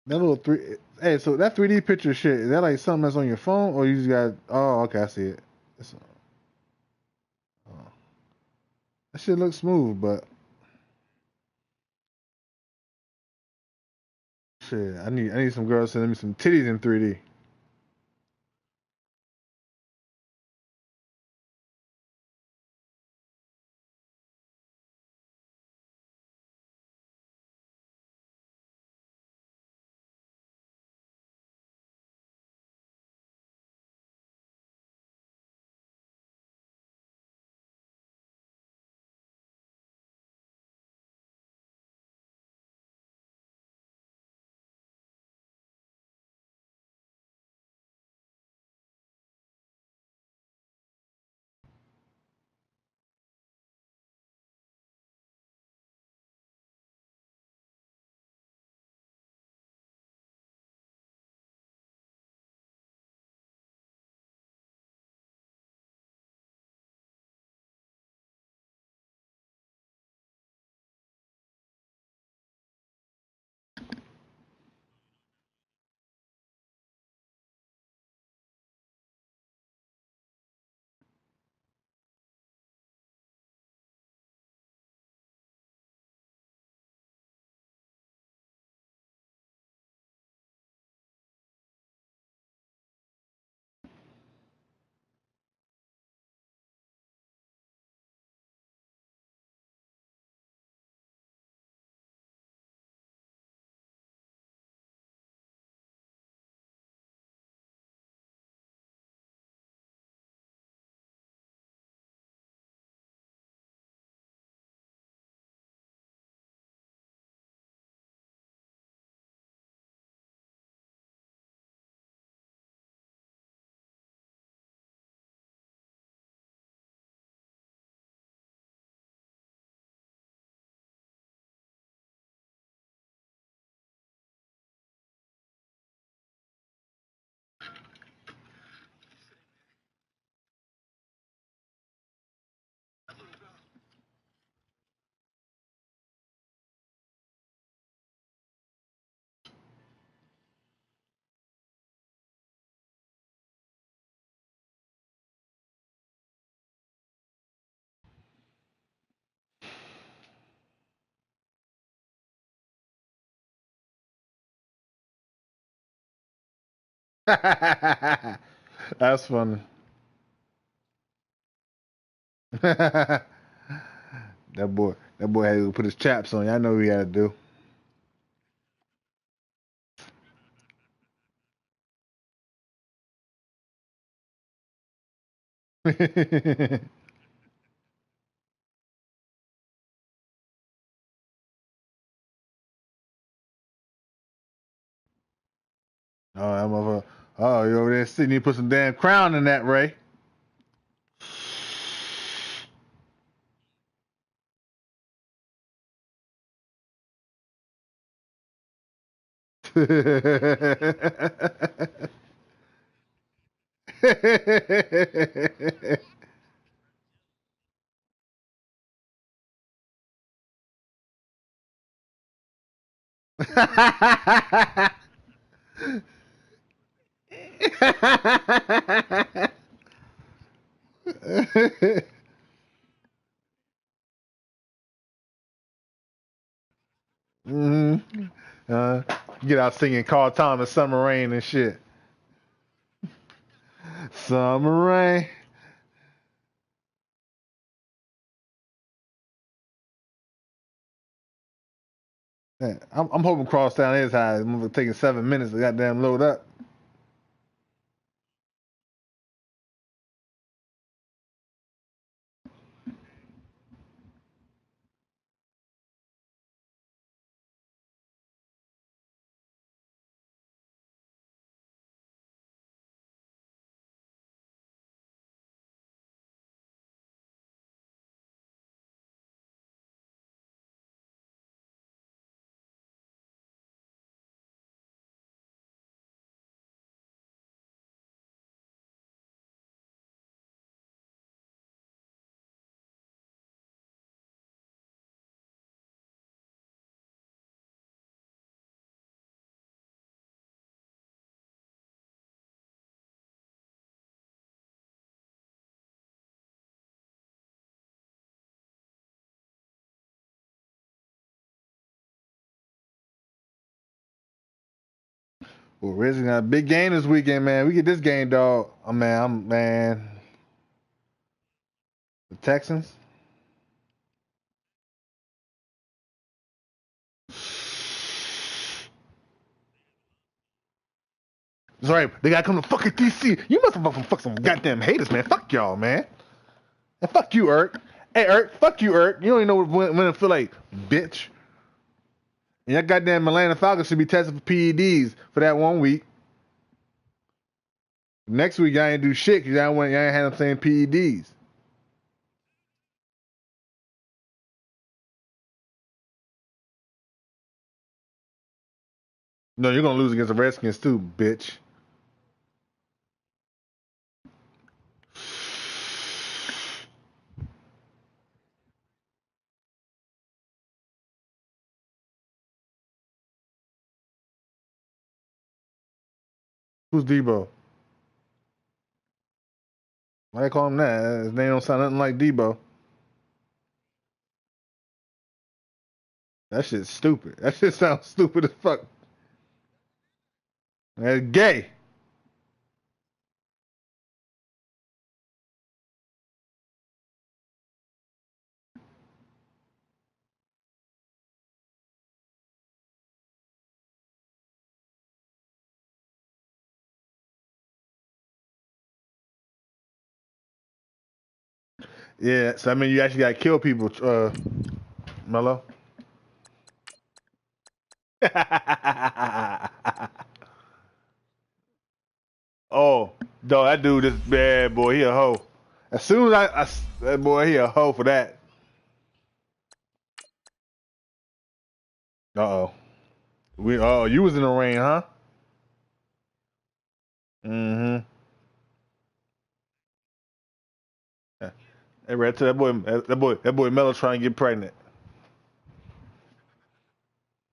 That little three. Hey, so that 3D picture shit, is that like something that's on your phone, or you just got? Oh, okay, I see it. Oh, that shit looks smooth, but shit, I need some girls sending me some titties in 3D. That's funny. that boy had to put his chaps on. I know what he had to do. Oh, that motherfucker. Oh, you over there sitting? You put some damn crown in that, Ray. hmm uh, get out singing Carl Thomas, Summer Rain and shit. Summer Rain. Man, I'm hoping Crosstown is high. It's taking 7 minutes to goddamn load up. Well, Redskins got a big game this weekend, man. We get this game, dog. Oh, man. The Texans. That's right. They gotta come to fucking DC. You must have fuck some goddamn haters, man. Fuck y'all, man. And fuck you, Erk. Hey, Erk. Fuck you, Erk. You don't even know when it feel like, bitch. And that goddamn Atlanta Falcons should be tested for PEDs for that 1 week. Next week, y'all ain't do shit because y'all ain't had them saying PEDs. No, you're gonna lose against the Redskins too, bitch. Who's Debo? Why they call him that? His name don't sound nothing like Debo. That shit's stupid. That shit sounds stupid as fuck. That's gay. Yeah, so I mean you actually gotta kill people, Mello. Oh, dog, that dude is bad, boy. He a hoe. As soon as that boy, he a hoe for that. Uh-oh. You was in the rain, huh? Mm-hmm. Hey, right to that boy Mello trying to get pregnant.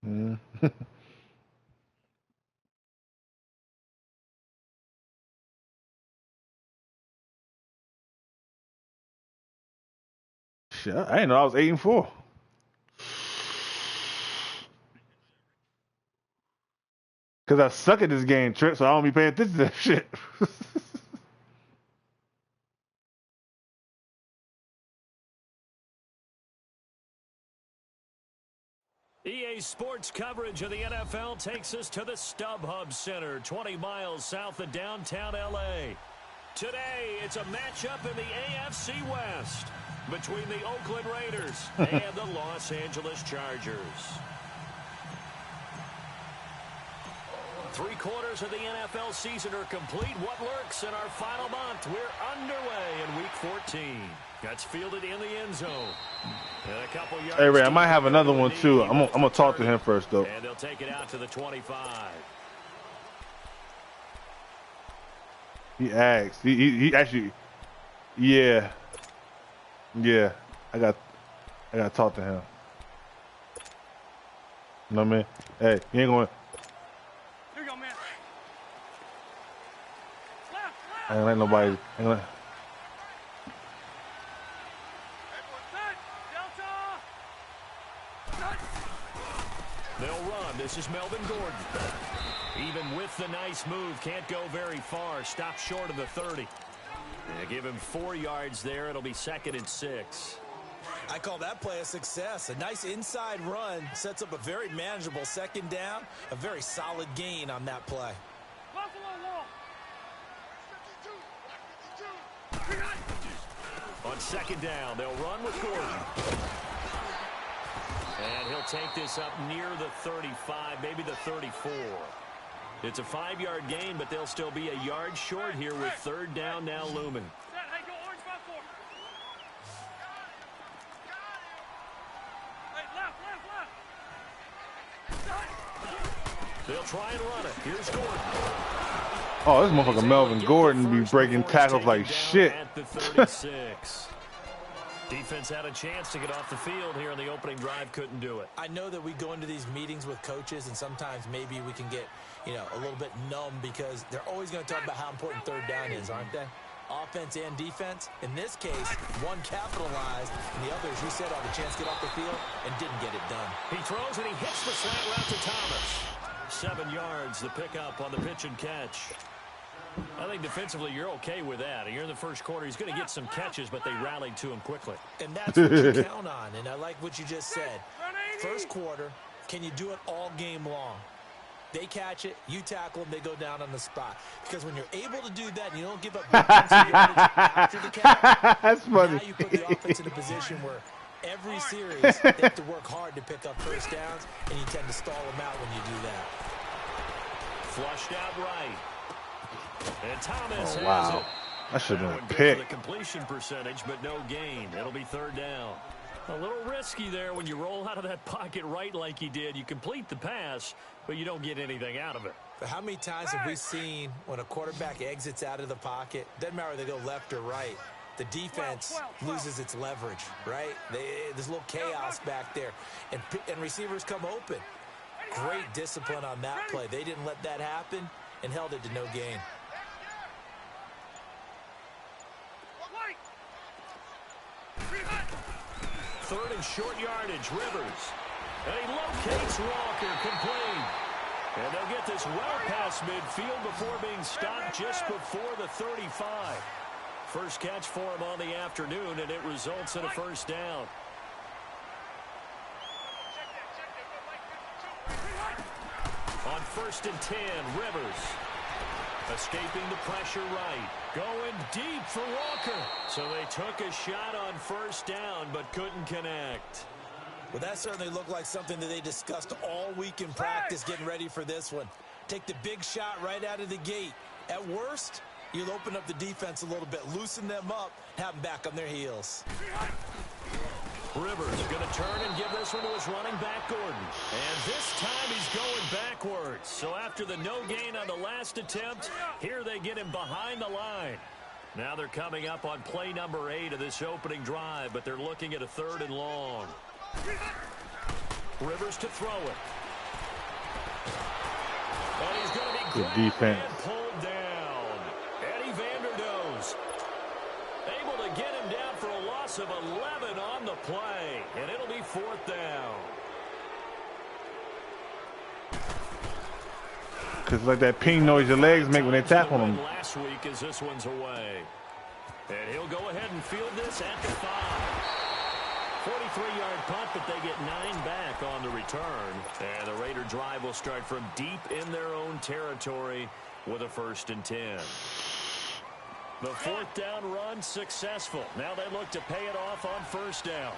Mm-hmm. Shit, I didn't know I was 8-4. Cause I suck at this game, Trip, so I don't be paying attention to that shit. EA Sports coverage of the NFL takes us to the StubHub Center, 20 miles south of downtown L.A. Today, it's a matchup in the AFC West between the Oakland Raiders and the Los Angeles Chargers. 3/4 of the NFL season are complete. What lurks in our final month? We're underway in Week 14. That's fielded in the end zone. And a couple yards. Hey, Ray, I might have another one too. I'm gonna talk to him first though. And they'll take it out to the 25. He asked. He actually. Yeah. I gotta talk to him. You know what I mean? Hey, you ain't going. Here you go, man. I ain't let nobody. They'll run. This is Melvin Gordon. Even with the nice move, can't go very far. Stop short of the 30. Yeah, give him 4 yards there. It'll be 2nd and 6. I call that play a success. A nice inside run sets up a very manageable 2nd down. A very solid gain on that play. On 2nd down, they'll run with Gordon. And he'll take this up near the 35, maybe the 34. It's a 5-yard gain, but they'll still be a yard short here with 3rd down now looming. They'll try and run it. Here's Gordon. Oh, this motherfucker Melvin Gordon be breaking tackles like shit. At the 36. Defense had a chance to get off the field here in the opening drive, couldn't do it. I know that we go into these meetings with coaches, and sometimes maybe we can get, a little bit numb because they're always going to talk about how important 3rd down is, aren't they? Offense and defense. In this case, one capitalized, and the others, you said, had a chance to get off the field and didn't get it done. He throws and he hits the slant route to Thomas. 7 yards, the pickup on the pitch and catch. I think defensively you're okay with that. You're in the first quarter. He's going to get some catches, but they rallied to him quickly. And that's what you count on, and I like what you just said. First quarter, can you do it all game long? They catch it, you tackle them, they go down on the spot. Because when you're able to do that and you don't give up after the catch, that's funny. Now you put the offense in a position where every series they have to work hard to pick up first downs, and you tend to stall them out when you do that. Flushed out right. And Thomas has wow. it. That should have been a The pick. completion percentage, but no gain. It'll be 3rd down. A little risky there when you roll out of that pocket right like he did. You complete the pass, but you don't get anything out of it. But how many times have we seen when a quarterback exits out of the pocket, doesn't matter whether they go left or right, the defense loses its leverage, right? There's a little chaos back there, and receivers come open. Great discipline on that play. They didn't let that happen and held it to no gain. Third and short yardage, Rivers. And he locates Walker, complete. And they'll get this well past midfield before being stopped just before the 35. First catch for him on the afternoon, and it results in a first down. On 1st and 10, Rivers. Escaping the pressure right. Going deep for Walker. So they took a shot on 1st down, but couldn't connect. Well, that certainly looked like something that they discussed all week in practice getting ready for this one. Take the big shot right out of the gate. At worst, you'll open up the defense a little bit, loosen them up, have them back on their heels. Rivers going to turn and give this one to his running back, Gordon. And this time he's going backwards. So after the no gain on the last attempt, here they get him behind the line. Now they're coming up on play number 8 of this opening drive, but they're looking at a 3rd and long. Rivers to throw it. And he's going to be good defense. And pulled down. Eddie Vanderdoes able to get him down for a loss of 11 on the play, and it'll be 4th down. Because like that ping noise your legs make when they tackle them. Last week as this one's away. And he'll go ahead and field this at the 5. 43-yard punt, but they get 9 back on the return. And the Raider drive will start from deep in their own territory with a 1st and 10. The 4th down run successful. Now they look to pay it off on 1st down.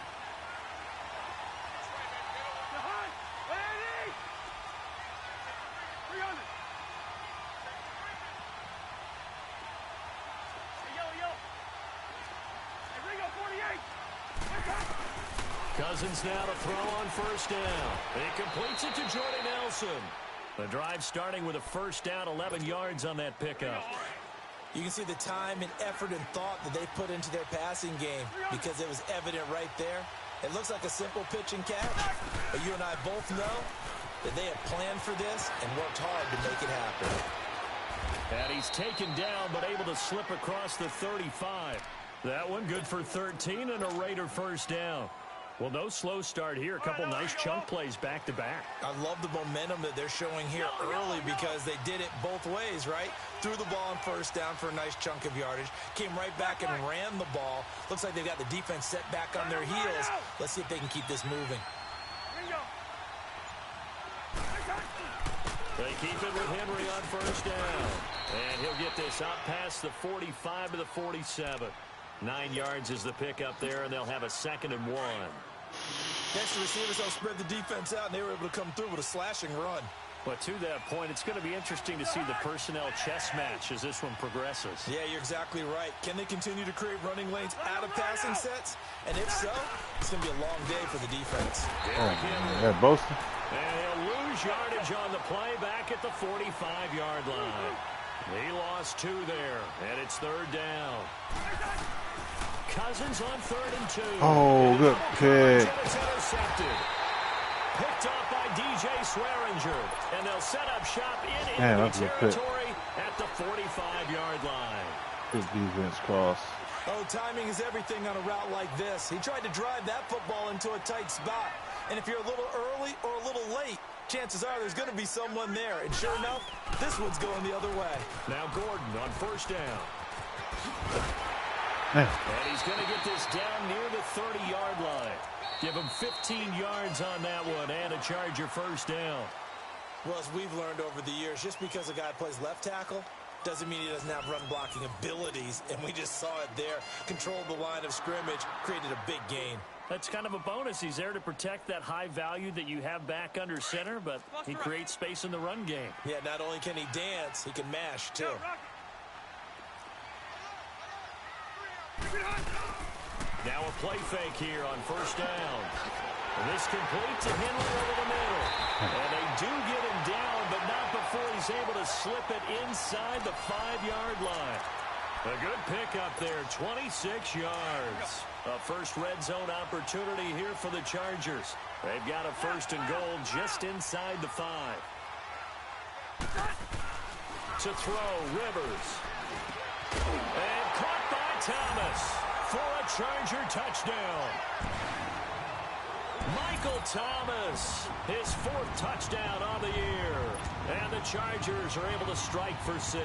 Cousins now to throw on 1st down. He completes it to Jordy Nelson. The drive starting with a 1st down, 11 yards on that pickup. You can see the time and effort and thought that they put into their passing game because it was evident right there. It looks like a simple pitch and catch, but you and I both know that they have planned for this and worked hard to make it happen. And he's taken down, but able to slip across the 35. That one good for 13 and a Raider 1st down. Well, no slow start here. A couple nice chunk plays back-to-back. I love the momentum that they're showing here early because they did it both ways, right? Threw the ball on 1st down for a nice chunk of yardage. Came right back and ran the ball. Looks like they've got the defense set back on their heels. Let's see if they can keep this moving. They keep it with Henry on 1st down. And he'll get this out past the 45 to the 47. 9 yards is the pickup there, and they'll have a 2nd and 1. Next, the receivers don't spread the defense out, and they were able to come through with a slashing run. But to that point, it's going to be interesting to see the personnel chess match as this one progresses. Yeah, you're exactly right. Can they continue to create running lanes out of passing sets? And if so, it's going to be a long day for the defense. Yeah, both. And he'll lose yardage on the play back at the 45-yard line. He lost 2 there, and it's 3rd down. Cousins on 3rd and 2. Oh, good pick. It's intercepted. Picked off by DJ Swearinger. And they'll set up shop in enemy territory at the 45-yard line. Good defense cross. Oh, timing is everything on a route like this. He tried to drive that football into a tight spot. And if you're a little early or a little late, chances are there's going to be someone there. And sure enough, this one's going the other way. Now Gordon on first down. Man. And he's going to get this down near the 30-yard line. Give him 15 yards on that one and a Charger first down. Well, as we've learned over the years, just because a guy plays left tackle doesn't mean he doesn't have run-blocking abilities. And we just saw it there. Controlled the line of scrimmage, created a big gain. That's kind of a bonus. He's there to protect that high value that you have back under center, but he creates space in the run game. Yeah, not only can he dance, he can mash, too. Now a play fake here on first down. This complete to Henry over the middle. And they do get him down, but not before he's able to slip it inside the 5-yard line. A good pickup there, 26 yards. A first red zone opportunity here for the Chargers. They've got a first and goal just inside the 5. To throw, Rivers. And caught by Thomas for a Charger touchdown. Michael Thomas, his 4th touchdown on the year. And the Chargers are able to strike for 6.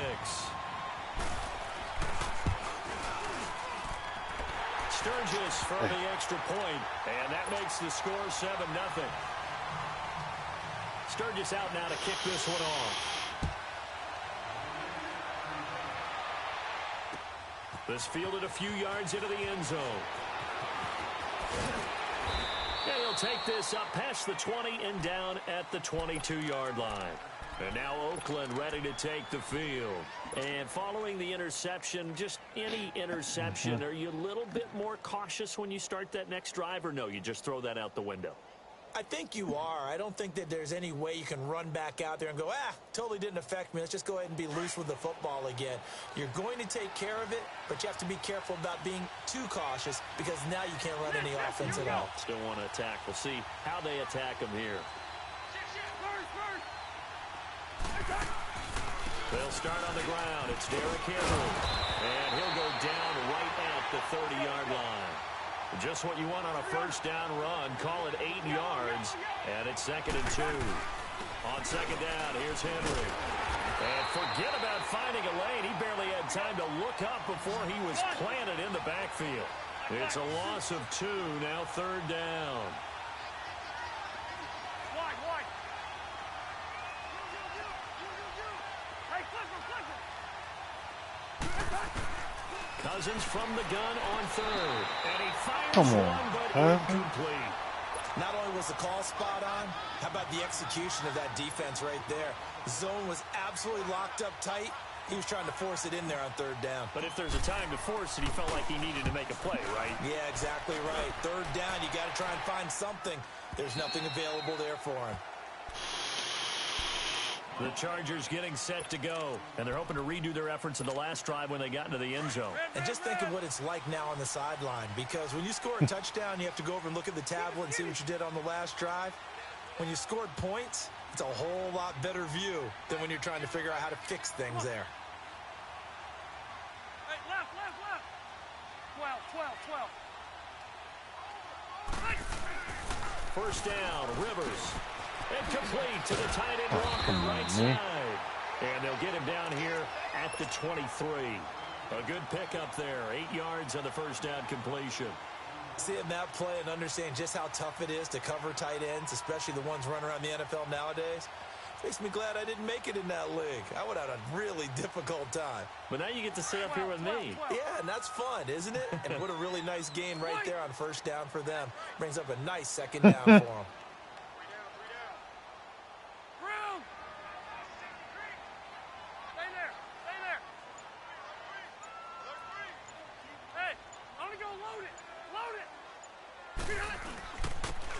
Sturgis for the extra point, and that makes the score 7-0. Sturgis out now to kick this one off. This fielded a few yards into the end zone. And he'll take this up past the 20 and down at the 22-yard line. And now Oakland ready to take the field. And following the interception, just any interception, are you a little bit more cautious when you start that next drive, or no, you just throw that out the window? I think you are. I don't think that there's any way you can run back out there and go, totally didn't affect me. Let's just go ahead and be loose with the football again. You're going to take care of it, but you have to be careful about being too cautious because now you can't run any offense at all. Still want to attack. We'll see how they attack him here. They'll start on the ground. It's Derrick Henry. And he'll go down right at the 30-yard line. Just what you want on a first down run. Call it 8 yards. And it's 2nd and 2. On second down, here's Henry. And forget about finding a lane. He barely had time to look up before he was planted in the backfield. It's a loss of 2. Now 3rd down. Cousins from the gun on 3rd. And he fires one, but incomplete. Not only was the call spot on, how about the execution of that defense right there? The zone was absolutely locked up tight. He was trying to force it in there on 3rd down. But if there's a time to force it, he felt like he needed to make a play, right? Yeah, exactly right. 3rd down, you got to try and find something. There's nothing available there for him. The Chargers getting set to go, and they're hoping to redo their efforts in the last drive when they got into the end zone. And just think of what it's like now on the sideline, because when you score a touchdown, you have to go over and look at the tablet and see what you did on the last drive. When you scored points, it's a whole lot better view than when you're trying to figure out how to fix things there. Hey, left. 12. First down, Rivers. And complete to the tight end Walker right side. And they'll get him down here at the 23. A good pickup there. 8 yards on the first down completion. Seeing that play and understand just how tough it is to cover tight ends, especially the ones running around the NFL nowadays, makes me glad I didn't make it in that league. I would have had a really difficult time. But now you get to sit up here with me. Yeah, and that's fun, isn't it? And what a really nice game right there on first down for them. Brings up a nice 2nd down for them.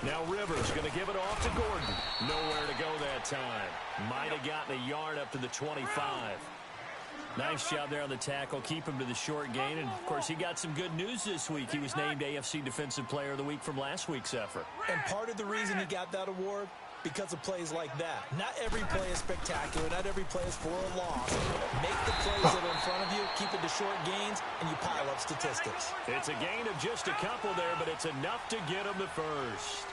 Now Rivers going to give it off to Gordon. Nowhere to go that time. Might have gotten a yard up to the 25. Nice job there on the tackle. Keep him to the short gain. And, of course, he got some good news this week. He was named AFC Defensive Player of the Week from last week's effort. And part of the reason he got that award, because of plays like that. Not every play is spectacular. Not every play is for a loss. Make the plays that are in front of you, keep it to short gains, and you pile up statistics. It's a gain of just a couple there, but it's enough to get him the first.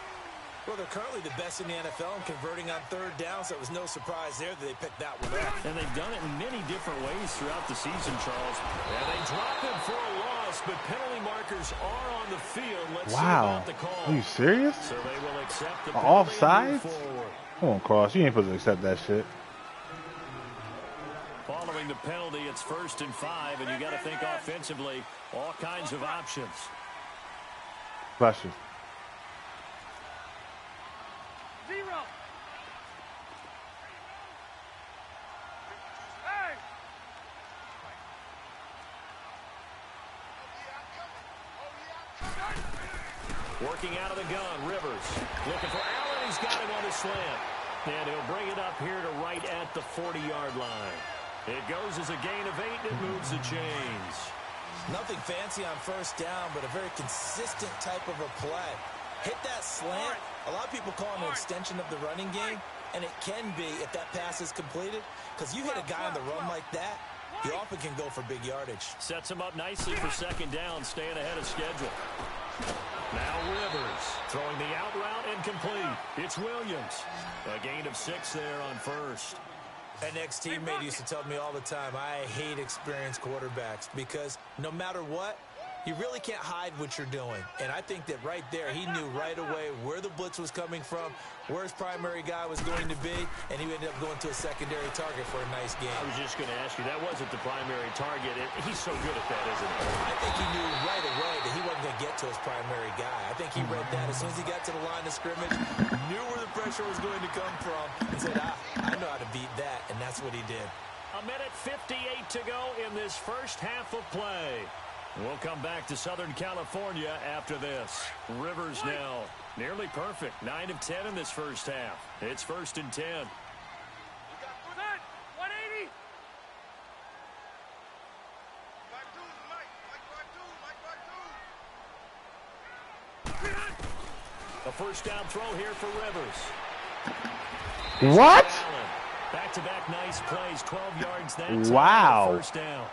Well, they're currently the best in the NFL in converting on third down, so it was no surprise there that they picked that one up. And they've done it in many different ways throughout the season, Charles. And they drop him for a loss, but penalty markers are on the field. Let's see about the call. Are you serious? So they will accept the offside? Come on, Cross. You ain't supposed to accept that shit. Following the penalty, it's 1st and 5, and you got to think offensively, all kinds of options. Bless you. 0. Hey. Working out of the gun, Rivers. Looking for Allen. He's got him on the slant. And he'll bring it up here to right at the 40-yard line. It goes as a gain of 8, and it moves the chains. Nothing fancy on 1st down, but a very consistent type of a play. Hit that slant. A lot of people call it an extension of the running game, and it can be if that pass is completed, because you hit a guy on the run like that, he often can go for big yardage. Sets him up nicely for 2nd down, staying ahead of schedule. Now Rivers throwing the out route and complete. It's Williams. A gain of 6 there on 1st. An ex-teammate used to tell me all the time, I hate experienced quarterbacks because no matter what, you really can't hide what you're doing. And I think that right there, he knew right away where the blitz was coming from, where his primary guy was going to be, and he ended up going to a secondary target for a nice game. I was just going to ask you, that wasn't the primary target. He's so good at that, isn't he? I think he knew right away that he wasn't going to get to his primary guy. I think he read that as soon as he got to the line of scrimmage, knew where the pressure was going to come from, and said, I know how to beat that, and that's what he did. A minute 58 to go in this first half of play. We'll come back to Southern California after this. Rivers now nearly perfect. 9 of 10 in this first half. It's 1st and 10. 180. A 1st down throw here for Rivers. What? Back-to-back nice plays. 12 yards that time. Wow. 1st down.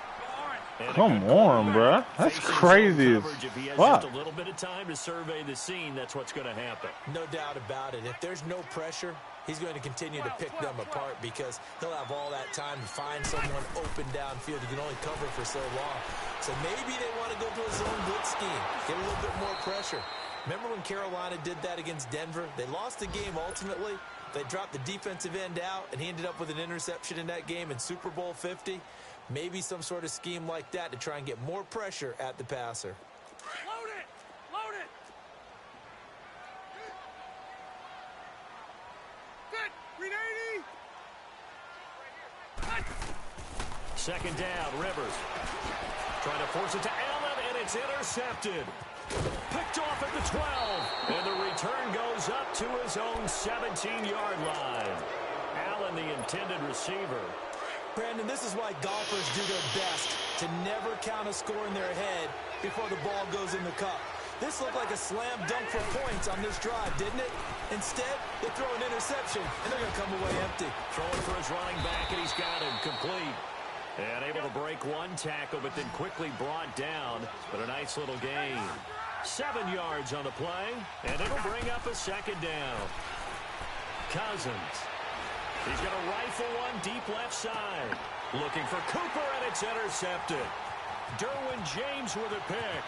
Come on, bro. That's crazy as If he has fuck. just a little bit of time to survey the scene, that's what's going to happen. No doubt about it. If there's no pressure, he's going to continue to pick them apart because he'll have all that time to find someone open downfield. He can only cover for so long. So maybe they want to go to a zone blitz scheme, get a little bit more pressure. Remember when Carolina did that against Denver? They lost the game ultimately. They dropped the defensive end out, and he ended up with an interception in that game in Super Bowl 50. Maybe some sort of scheme like that to try and get more pressure at the passer. Load it. Load it. Good. 380. 2nd down, Rivers. Trying to force it to Allen, and it's intercepted. Picked off at the 12. And the return goes up to his own 17-yard line. Allen, the intended receiver. Brandon, this is why golfers do their best to never count a score in their head before the ball goes in the cup. This looked like a slam dunk for points on this drive, didn't it? Instead, they throw an interception, and they're going to come away empty. Throwing for his running back, and he's got him complete. And able to break one tackle, but then quickly brought down. But a nice little gain. 7 yards on the play, and it'll bring up a 2nd down. Cousins. He's going to rifle one deep left side. Looking for Cooper, and it's intercepted. Derwin James with a pick.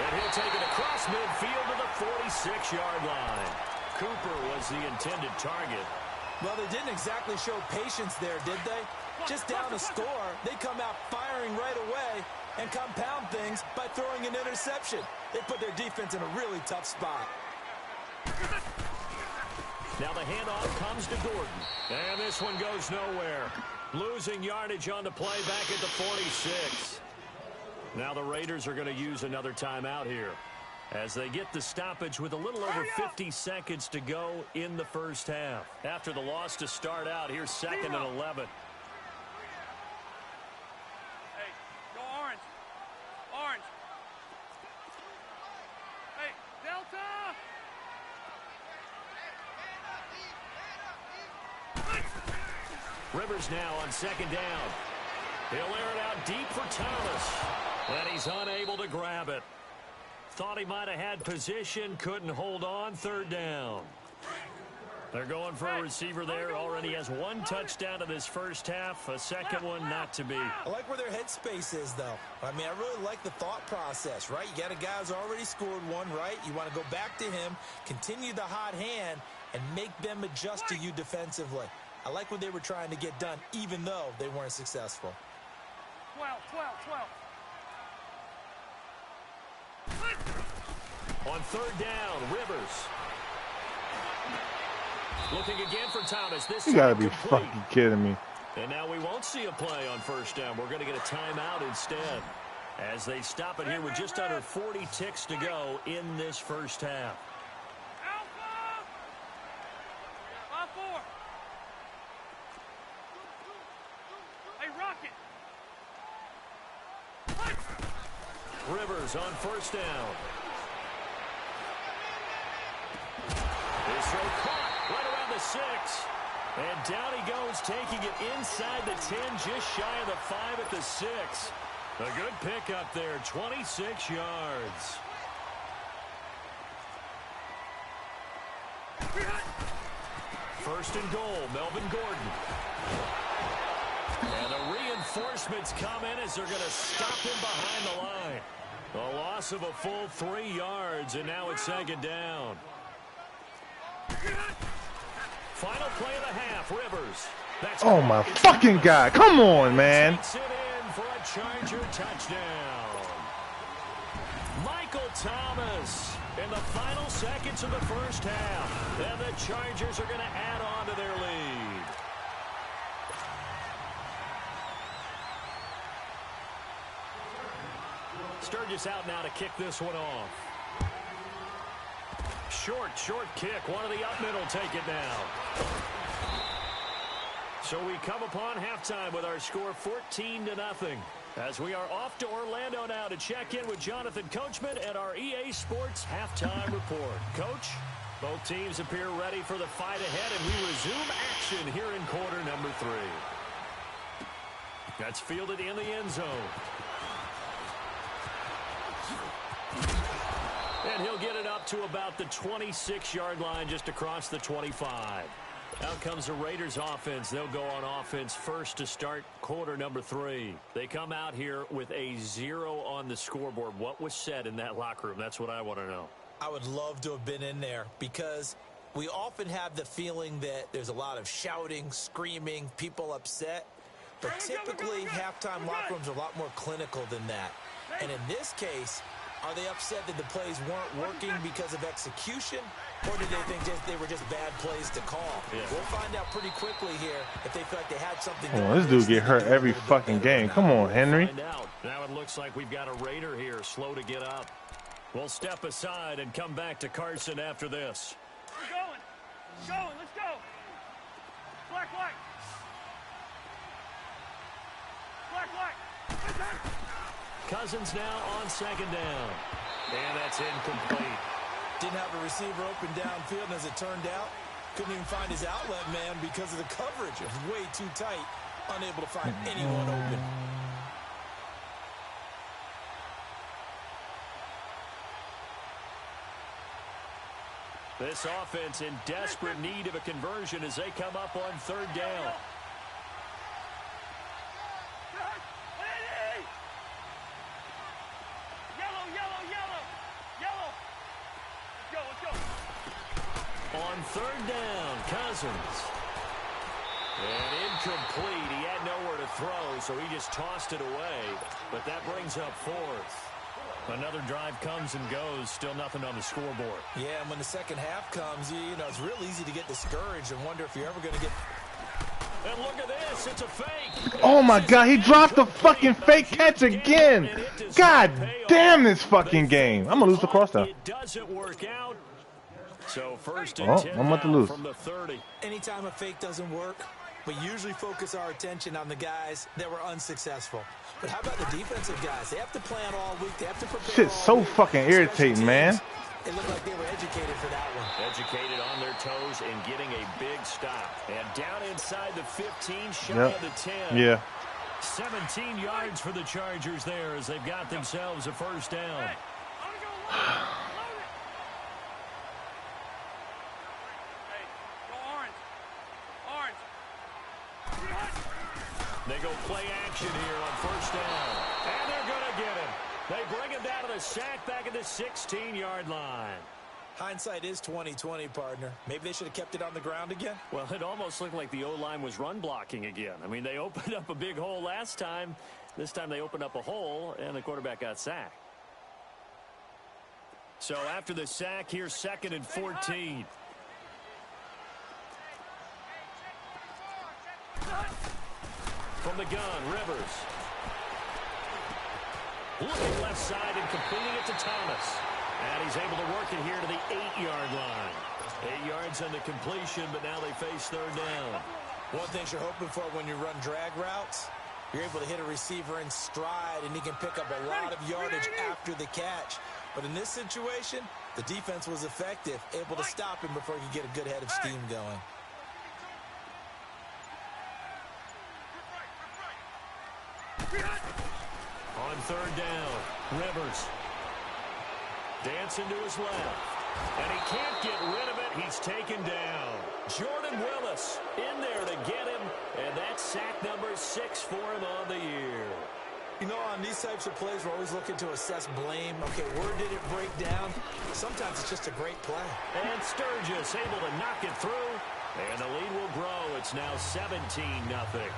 And he'll take it across midfield to the 46-yard line. Cooper was the intended target. Well, they didn't exactly show patience there, did they? Just down a score, they come out firing right away and compound things by throwing an interception. They put their defense in a really tough spot. Now the handoff comes to Gordon. And this one goes nowhere. Losing yardage on the play back at the 46. Now the Raiders are going to use another timeout here as they get the stoppage with a little over 50 seconds to go in the first half. After the loss to start out, here's 2nd and 11. Hey, go orange. Orange. Hey, Delta. Rivers now on 2nd down. He'll air it out deep for Thomas. And he's unable to grab it. Thought he might have had position, couldn't hold on. Third down. They're going for a receiver there. Already has one touchdown in this first half. A second one not to be. I like where their headspace is, though. I mean, I really like the thought process, right? You got a guy who's already scored one, right? You want to go back to him, continue the hot hand, and make them adjust to you defensively. I like what they were trying to get done, even though they weren't successful. 12. On third down, Rivers. Looking again for Thomas. This You gotta be complete. fucking kidding me. And now we won't see a play on first down. We're going to get a timeout instead as they stop it here with just under 40 ticks to go in this first half. Alpha! 5-4. Hey, Rocket! Rivers on first down. This throw caught right around the 6. And down he goes, taking it inside the 10, just shy of the 5 at the 6. A good pickup there, 26 yards. First and goal, Melvin Gordon. And the reinforcements come in as they're going to stop him behind the line. A loss of a full 3 yards, and now it's second down. Final play of the half, Rivers. That's Oh my fucking God. Come on, man. Takes it in for a Charger touchdown. Michael Thomas in the final seconds of the first half. And the Chargers are going to add on to their lead. Sturgis out now to kick this one off. Short kick. One of the up middle take it now. So we come upon halftime with our score 14-0. As we are off to Orlando now to check in with Jonathan Coachman at our EA Sports halftime report. Coach, both teams appear ready for the fight ahead, and we resume action here in quarter number 3. That's fielded in the end zone. And he'll get it up to about the 26-yard line, just across the 25. Out comes the Raiders offense. They'll go on offense first to start quarter number 3. They come out here with a 0 on the scoreboard. What was said in that locker room? That's what I want to know. I would love to have been in there because we often have the feeling that there's a lot of shouting, screaming, people upset. But typically, halftime locker rooms are a lot more clinical than that. And in this case, are they upset that the plays weren't working because of execution, or did they think they were just bad plays to call? Yeah. We'll find out pretty quickly here if they feel like they had something. Oh, this dude get hurt every fucking game. Come on, Henry. Now it looks like we've got a Raider here, slow to get up. We'll step aside and come back to Carson after this. We're going. Let's go. Black light. Cousins now on second down. And that's incomplete. Didn't have a receiver open downfield, and as it turned out, couldn't even find his outlet man because of the coverage. It was way too tight, unable to find anyone open. This offense in desperate need of a conversion as they come up on third down. On third down, Cousins. And incomplete. He had nowhere to throw, so he just tossed it away. But that brings up fourth. Another drive comes and goes. Still nothing on the scoreboard. Yeah, and when the second half comes, you know, it's real easy to get discouraged and wonder if you're ever going to get... And look at this. It's a fake. Oh, my God. He dropped the fucking fake catch again. God damn this fucking game. I'm going to lose the Crosstown. It doesn't work out. So first and 10 I'm about to lose. From the 30. Anytime a fake doesn't work, we usually focus our attention on the guys that were unsuccessful. But how about the defensive guys? They have to plan all week. They have to prepare. Shit's so fucking irritating, man. It looked like they were educated for that one. Educated on their toes and getting a big stop. And down inside the 15, shy of the 10. Yeah. 17 yards for the Chargers there as they've got themselves a first down. They go play action here on first down. And they're going to get him. They bring him down to the sack back at the 16-yard line. Hindsight is 20/20, partner. Maybe they should have kept it on the ground again. Well, it almost looked like the O-line was run blocking again. I mean, they opened up a big hole last time. This time they opened up a hole, and the quarterback got sacked. So after the sack, here's 2nd and 14. From the gun, Rivers. Looking left side and completing it to Thomas. And he's able to work it here to the 8-yard line. 8 yards on the completion, but now they face 3rd down. One thing you're hoping for when you run drag routes, you're able to hit a receiver in stride, and he can pick up a lot of yardage after the catch. But in this situation, the defense was effective, able to stop him before he could get a good head of steam going. On 3rd down, Rivers. Dancing to his left. And he can't get rid of it. He's taken down. Jordan Willis in there to get him. And that's sack number 6 for him on the year. You know, on these types of plays, we're always looking to assess blame. Okay, where did it break down? Sometimes it's just a great play. And Sturgis able to knock it through. And the lead will grow. It's now 17-0.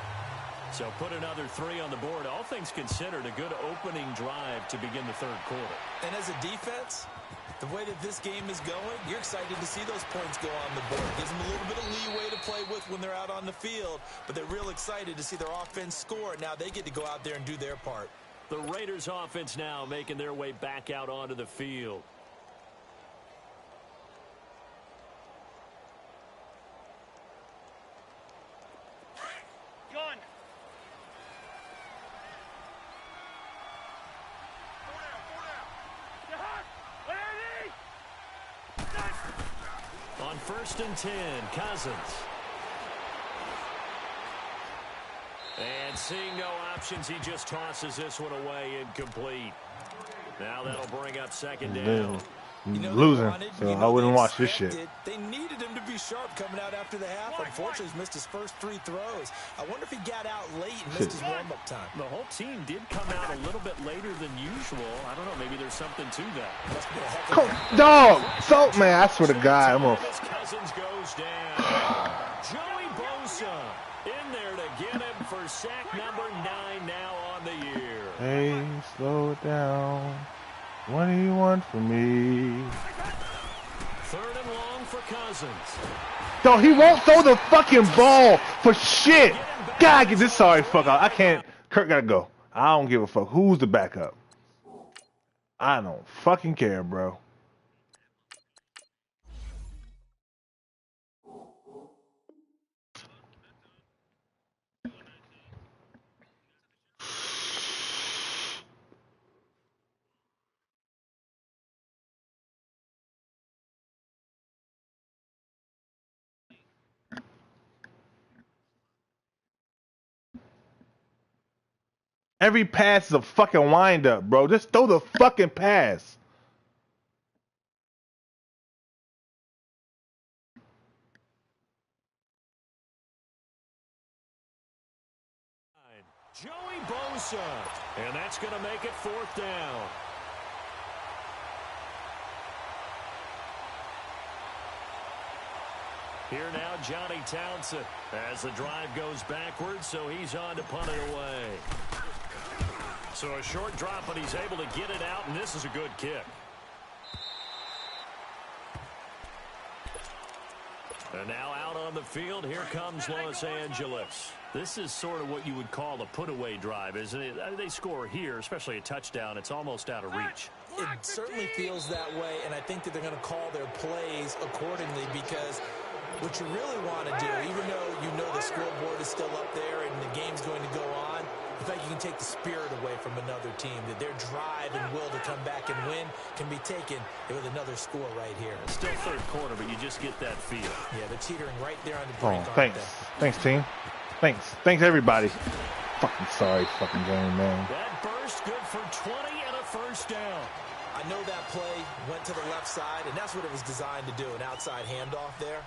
So put another 3 on the board. All things considered, a good opening drive to begin the 3rd quarter. And as a defense, the way that this game is going, you're excited to see those points go on the board. Gives them a little bit of leeway to play with when they're out on the field, but they're real excited to see their offense score. Now they get to go out there and do their part. The Raiders offense now making their way back out onto the field. Gun. On 1st and 10, Cousins. And seeing no options, he just tosses this one away incomplete. Now that'll bring up 2nd down. You know, losing, so I wouldn't watch this shit. They needed him to be sharp coming out after the half. Unfortunately, he's missed his first 3 throws. I wonder if he got out late and missed his warm-up time. The whole team did come out a little bit later than usual. I don't know, maybe there's something to that. Dog! So, man, I swear to God, I'm gonna... Cousins goes down. Joey Bosa in there to get him for sack number 9 now on the year. Hey, slow it down. What do you want from me? 3rd and long for Cousins. Dog, he won't throw the fucking ball for shit. God, get this sorry fuck out. I can't. Kirk gotta go. I don't give a fuck. Who's the backup? I don't fucking care, bro. Every pass is a fucking wind up, bro. Just throw the fucking pass. Joey Bosa. And that's going to make it 4th down. Here now, Johnny Townsend as the drive goes backwards, so he's on to punt it away. So a short drop, but he's able to get it out, and this is a good kick. And now out on the field, here comes Los Angeles. This is sort of what you would call a put-away drive, isn't it? They score here, especially a touchdown. It's almost out of reach. It certainly feels that way, and I think that they're going to call their plays accordingly because what you really want to do, even though you know the scoreboard is still up there and the game's going to go on, I think you can take the spirit away from another team, that their drive and will to come back and win can be taken with another score right here. It's still 3rd quarter, but you just get that feel. Yeah, they're teetering right there on the brink. Oh, thanks. Thanks, team. Thanks, everybody. Fucking sorry fucking game, man. That burst good for 20 and a 1st down. I know that play went to the left side, and that's what it was designed to do, an outside handoff there.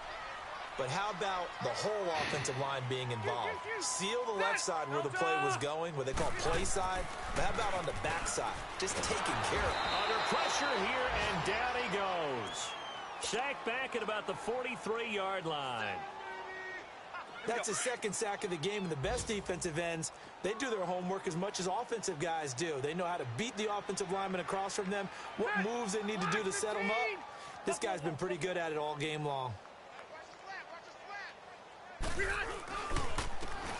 But how about the whole offensive line being involved? Seal the left side where the play was going, what they call play side. But how about on the back side? Just taking care of it. Under pressure here, and down he goes. Sacked back at about the 43-yard line. That's his second sack of the game, and the best defensive ends, they do their homework as much as offensive guys do. They know how to beat the offensive lineman across from them, what moves they need to do to set them up. This guy's been pretty good at it all game long.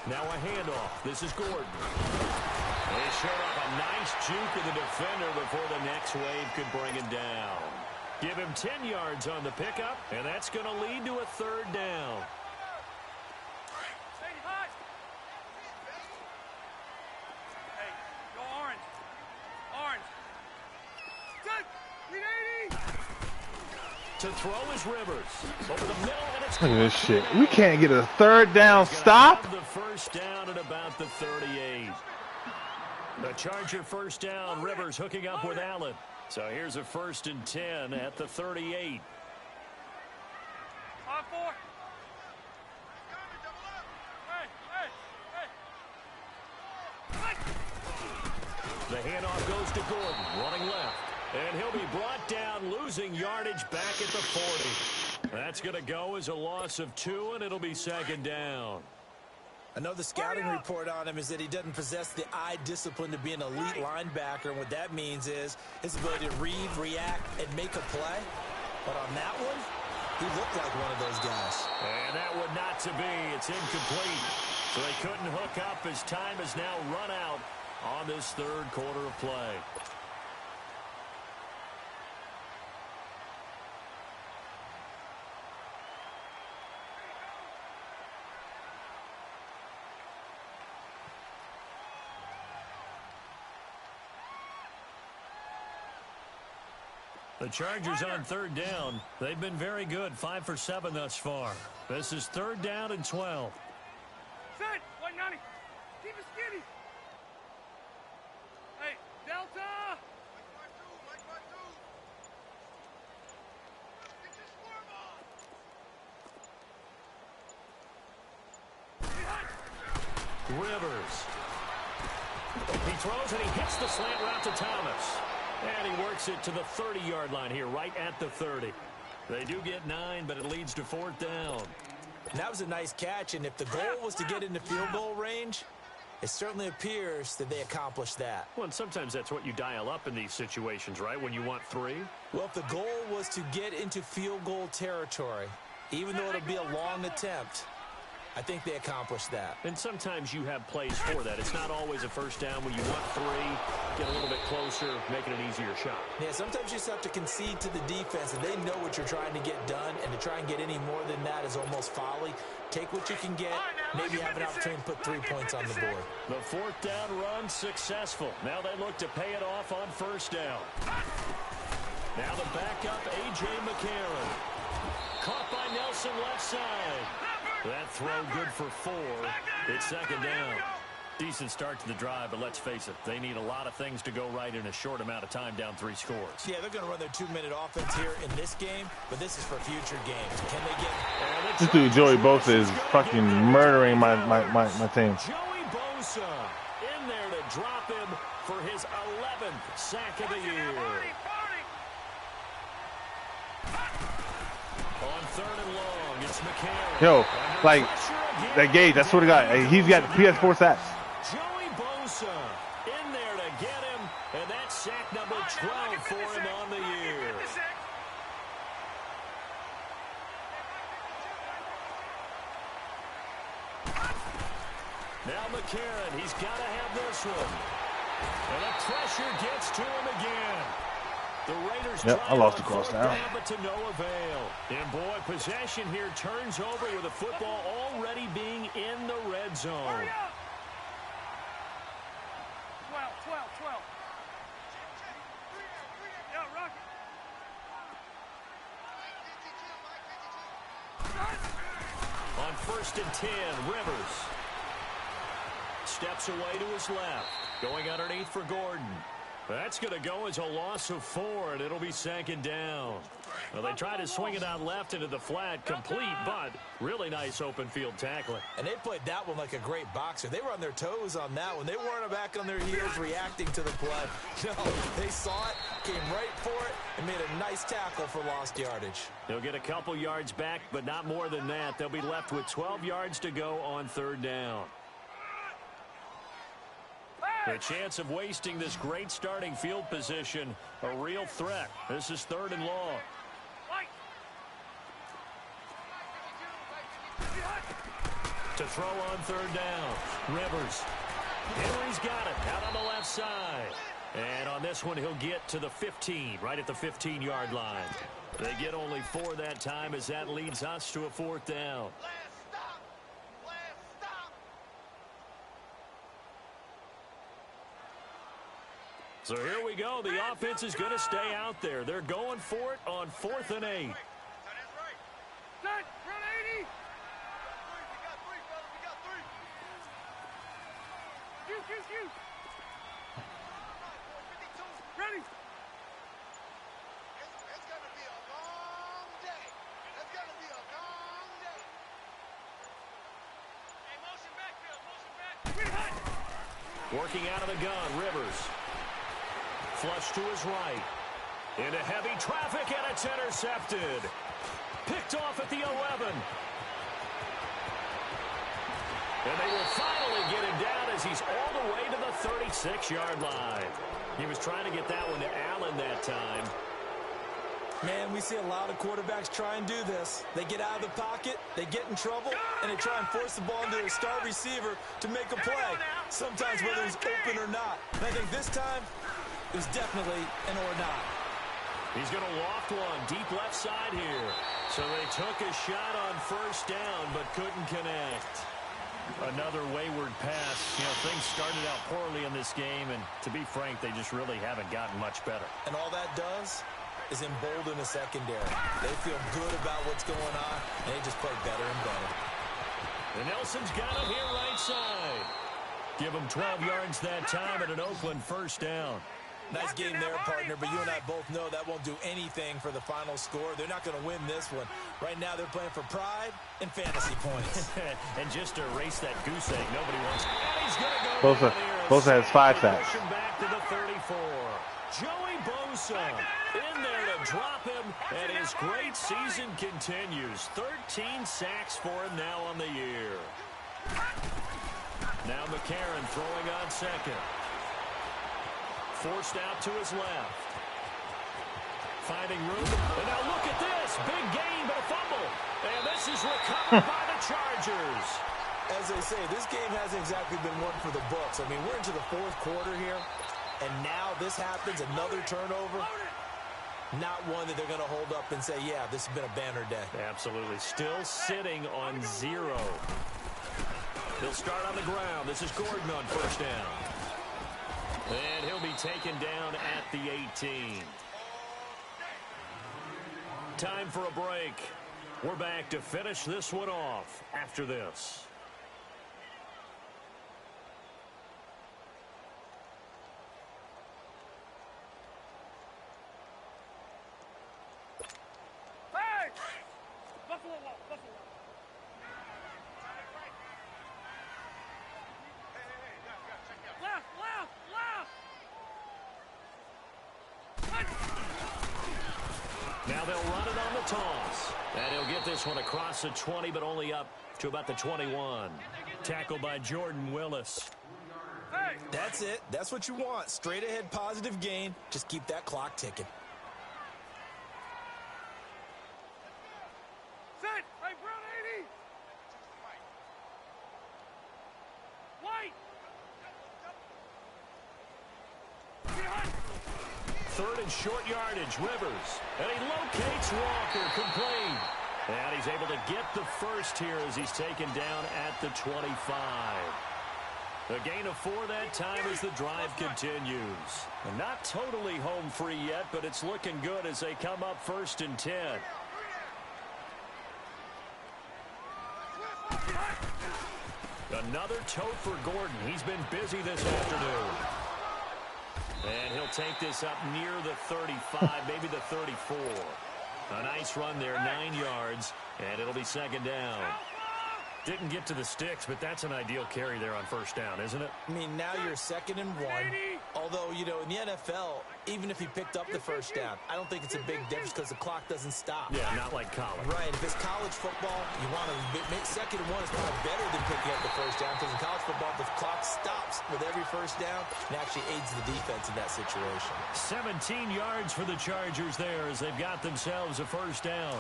Now a handoff. This is Gordon. They showed up a nice juke of the defender before the next wave could bring him down. Give him 10 yards on the pickup, and that's going to lead to a third down. Hey, go orange. Orange. Good. 380. To throw is Rivers. Over the middle, and it's Look at this shit. We can't get a third down stop. the first down at about the 38. The Charger first down. Rivers hooking up with Allen. So here's a 1st and 10 at the 38. 5-4. The handoff goes to Gordon, running left. And he'll be brought down, losing yardage back at the 40. That's going to go as a loss of 2, and it'll be 2nd down. I know the scouting report on him is that he doesn't possess the eye discipline to be an elite linebacker, and what that means is his ability to read, react, and make a play. But on that one, he looked like one of those guys. And that would not to be. It's incomplete. So they couldn't hook up as time has now run out on this third quarter of play. The Chargers on 3rd down. They've been very good, 5 for 7 thus far. This is 3rd down and 12. Set. 190. Keep it skinny. Hey, Delta. Rivers. He throws and he hits the slant route to Thomas. And he works it to the 30-yard line here, right at the 30. They do get 9, but it leads to 4th down. And that was a nice catch, and if the goal was to get into field goal range, it certainly appears that they accomplished that. Well, and sometimes that's what you dial up in these situations, right, when you want 3? Well, if the goal was to get into field goal territory, even though it'll be a long attempt, I think they accomplished that. And sometimes you have plays for that. It's not always a first down when you want 3, get a little bit closer, make it an easier shot. Yeah, sometimes you just have to concede to the defense, and they know what you're trying to get done, and to try and get any more than that is almost folly. Take what you can get, maybe have an opportunity to put 3 points on the board. The 4th down run successful. Now they look to pay it off on 1st down. Now the backup, A.J. McCarron. Caught by Nelson left side. That throw good for 4. It's 2nd down. Decent start to the drive, but let's face it, they need a lot of things to go right in a short amount of time down 3 scores. Yeah, they're going to run their 2-minute offense here in this game, but this is for future games. Can they get... This dude Joey Bosa is fucking murdering my team. Joey Bosa in there to drop him for his 11th sack of the year. On 3rd and long, it's McCarron. Yo, like, that Gage, I swear to God, he has 4 sacks. Joey Bosa in there to get him, and that's sack number 12 for him on the year. Now McCarron, he's got to have this one. And the pressure gets to him again. The Raiders I lost the Crosstown. But to no avail. And boy, possession here turns over with the football already being in the red zone. Hurry up. 12. Yeah, Rocky. On 1st and 10, Rivers steps away to his left. Going underneath for Gordon. That's going to go as a loss of 4, and it'll be 2nd down. Well, they tried to swing it out left into the flat, complete, but really nice open field tackling. And they played that one like a great boxer. They were on their toes on that one. They weren't back on their heels reacting to the play. No, they saw it, came right for it, and made a nice tackle for lost yardage. They'll get a couple yards back, but not more than that. They'll be left with 12 yards to go on 3rd down. The chance of wasting this great starting field position, a real threat. This is 3rd and long. To throw on 3rd down, Rivers. Henry's got it out on the left side. And on this one, he'll get to the 15, right at the 15-yard line. They get only 4 that time as that leads us to a 4th down. So here we go. The offense is going to stay out there. They're going for it on 4th and 8. Ready. It's going to be a long day. It's going to be a long day. Hey, motion backfield, motion back. Working out of the gun, Rivers. Flush to his right. Into heavy traffic, and it's intercepted. Picked off at the 11. And they will finally get him down as he's all the way to the 36-yard line. He was trying to get that one to Allen that time. Man, we see a lot of quarterbacks try and do this. They get out of the pocket, they get in trouble, and they try and force the ball into a star receiver to make a play, sometimes whether it's open or not. And I think this time, it was definitely an or not. He's going to loft one deep left side here. So they took a shot on 1st down, but couldn't connect. Another wayward pass. You know, things started out poorly in this game, and to be frank, they just really haven't gotten much better. And all that does is embolden the secondary. They feel good about what's going on, and they just play better and better. And Nelson's got him here right side. Give him 12 yards that time at an Oakland 1st down. Nice game there, partner, but you and I both know that won't do anything for the final score. They're not going to win this one. Right now, they're playing for pride and fantasy points. And just to erase that goose egg, nobody wants. And he's going to go Bosa has 5 sacks. Push him back to the 34. Joey Bosa in there to drop him, and his great season continues. 13 sacks for him now on the year. Now McCarron throwing on 2nd. Forced out to his left. Finding room. And now look at this. Big gain, but a fumble. And this is recovered by the Chargers. As they say, this game hasn't exactly been one for the books. I mean, we're into the 4th quarter here, and now this happens, another turnover. Not one that they're going to hold up and say, yeah, this has been a banner day. Absolutely. Still sitting on 0. He'll start on the ground. This is Gordon on 1st down. And he'll be taken down at the 18. Time for a break. We're back to finish this one off after this. Hey! Buffalo wall, Buffalo wall. Left, left, left! Now they'll run it on the toss. And he'll get this one across the 20, but only up to about the 21. Tackled by Jordan Willis. Hey! That's it. That's what you want. Straight ahead, positive gain. Just keep that clock ticking. Set! Hey, Brown 80! White! Behind! 3rd and short yardage, Rivers. And he locates Walker, complete. And he's able to get the first here as he's taken down at the 25. A gain of 4 that time as the drive continues. And not totally home free yet, but it's looking good as they come up 1st and 10. Another tote for Gordon. He's been busy this afternoon. And he'll take this up near the 35, maybe the 34. A nice run there, 9 yards, and it'll be second down. Didn't get to the sticks, but that's an ideal carry there on first down, isn't it? I mean, now you're 2nd and 1. Although, you know, in the NFL, even if he picked up the first down, I don't think it's a big difference because the clock doesn't stop. Yeah, not like college. Right. If it's college football, you want to make 2nd and 1 is probably better than picking up the first down because in college football, the clock stops with every first down and actually aids the defense in that situation. 17 yards for the Chargers there as they've got themselves a first down.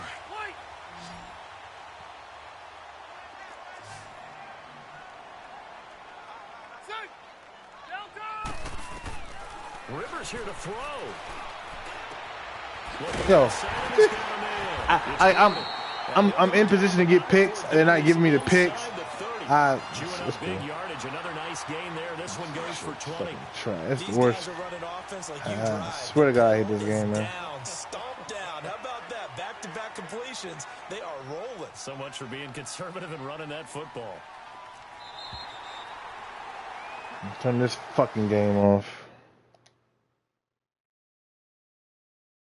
Rivers here to throw. Yo, I'm in position to get picks. They're not giving me the picks. It's big yardage. Another nice gain there. This one goes for 20. It's the worst. I swear to God, I hate this game, man. Stomp down. How about that? Back-to-back completions. They are rolling. So much for being conservative and running that football. Turn this fucking game off.